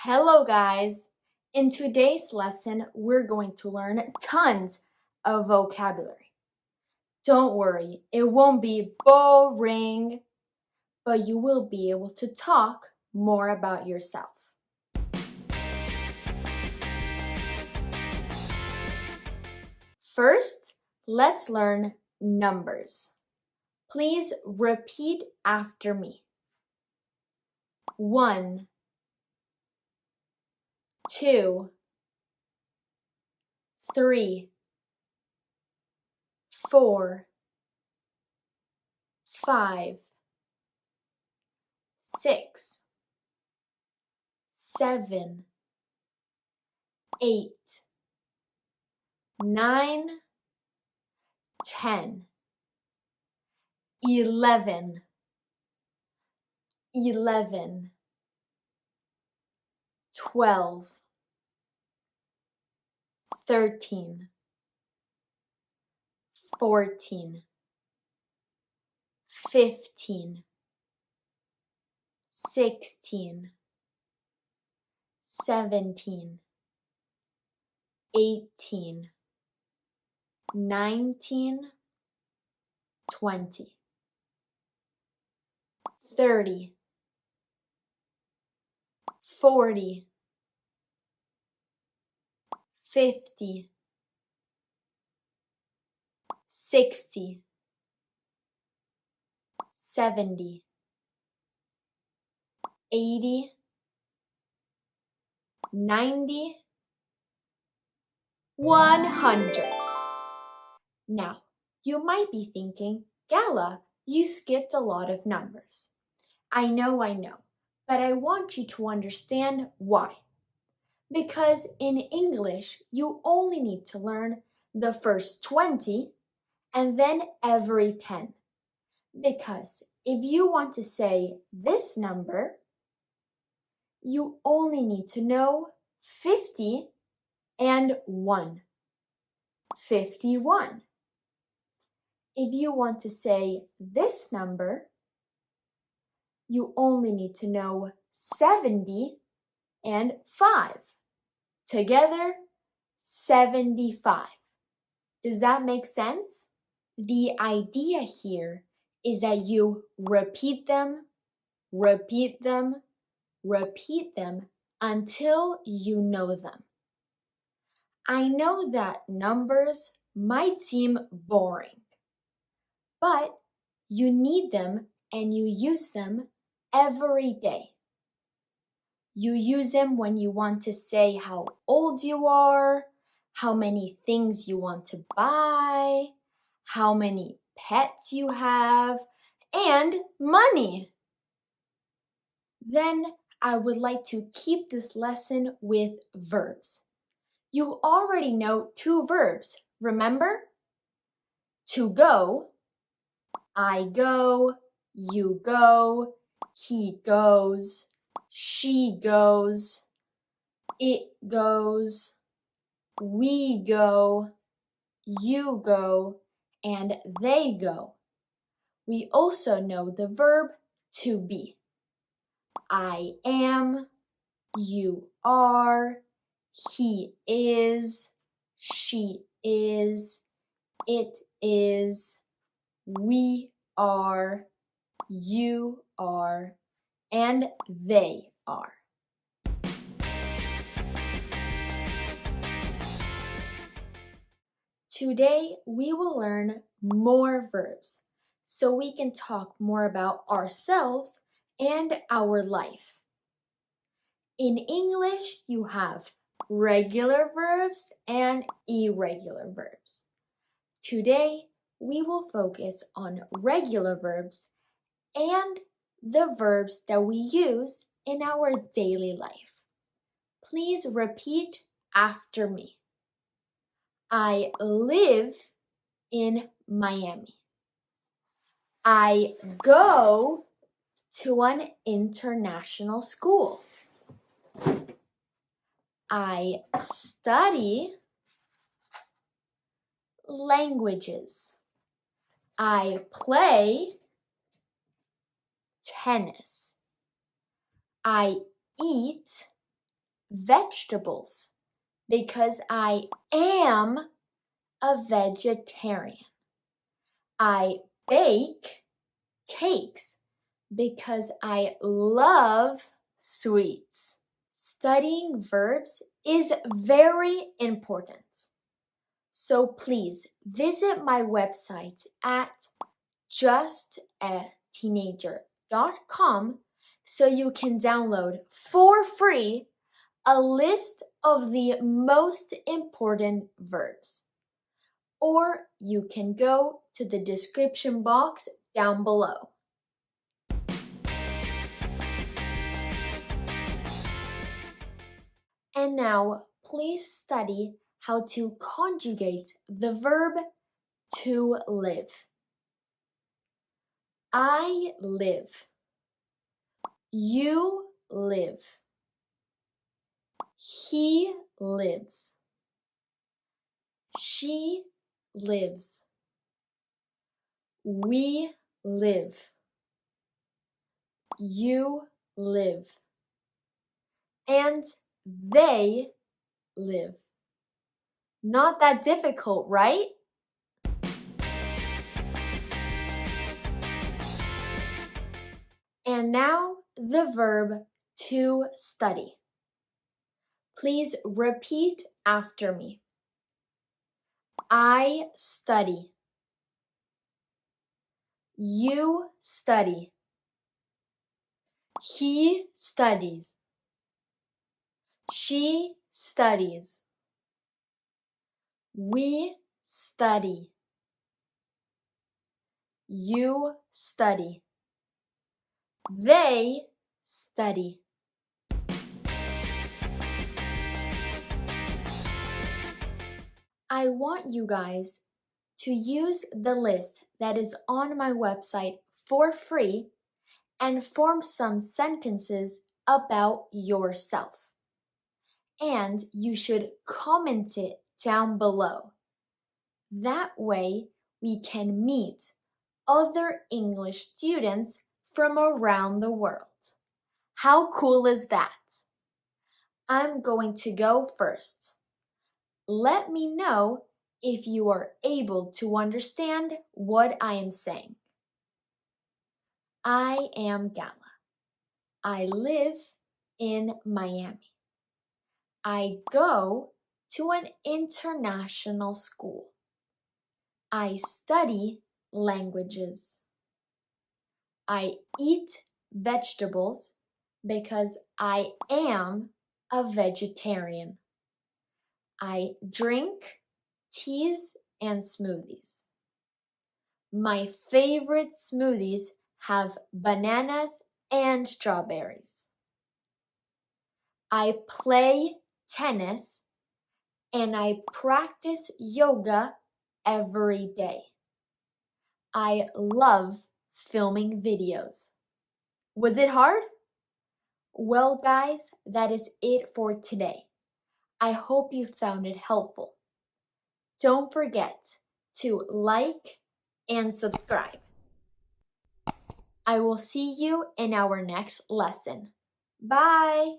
Hello guys! In today's lesson, we're going to learn tons of vocabulary. Don't worry, it won't be boring, but you will be able to talk more about yourself. First, let's learn numbers. Please repeat after me. 1, 2, 3, 4, 5, 6, 7, 8, 9, 10, 11, 12, 13, 14, 15, 16, 17, 18, 19, 20, 30, 40, 50, 60, 70, 80, 90, 100. Now, you might be thinking, Gala, you skipped a lot of numbers. I know, but I want you to understand why. Because in English, you only need to learn the first 20 and then every 10. Because if you want to say this number, you only need to know 50 and 1. 51. If you want to say this number, you only need to know 70 and 5. Together, 75. Does that make sense? The idea here is that you repeat them until you know them. I know that numbers might seem boring, but you need them and you use them every day. You use them when you want to say how old you are, how many things you want to buy, how many pets you have, and money. Then I would like to keep this lesson with verbs. You already know 2 verbs, remember? To go, I go, you go, he goes, she goes, it goes, we go, you go, and they go. We also know the verb to be. I am, you are, he is, she is, it is, we are, you are, and they are. Today, we will learn more verbs so we can talk more about ourselves and our life. In English, you have regular verbs and irregular verbs. Today, we will focus on regular verbs and the verbs that we use in our daily life. Please repeat after me. I live in Miami. I go to an international school. I study languages. I play tennis. I eat vegetables because I am a vegetarian. I bake cakes because I love sweets. Studying verbs is very important. So please visit my website at justateenager.com so you can download for free a list of the most important verbs. Or you can go to the description box down below. And now, please study how to conjugate the verb to live. I live. You live. He lives. She lives. We live. You live. And they live. Not that difficult, right? And now the verb to study. Please repeat after me. I study. You study. He studies. She studies. We study. You study. They study. I want you guys to use the list that is on my website for free and form some sentences about yourself. And you should comment it down below. That way we can meet other English students from around the world. How cool is that? I'm going to go first. Let me know if you are able to understand what I am saying. I am Gala. I live in Miami. I go to an international school. I study languages. I eat vegetables because I am a vegetarian. I drink teas and smoothies. My favorite smoothies have bananas and strawberries. I play tennis and I practice yoga every day. I love filming videos. Was it hard? Well, guys, that is it for today. I hope you found it helpful. Don't forget to like and subscribe. I will see you in our next lesson. Bye!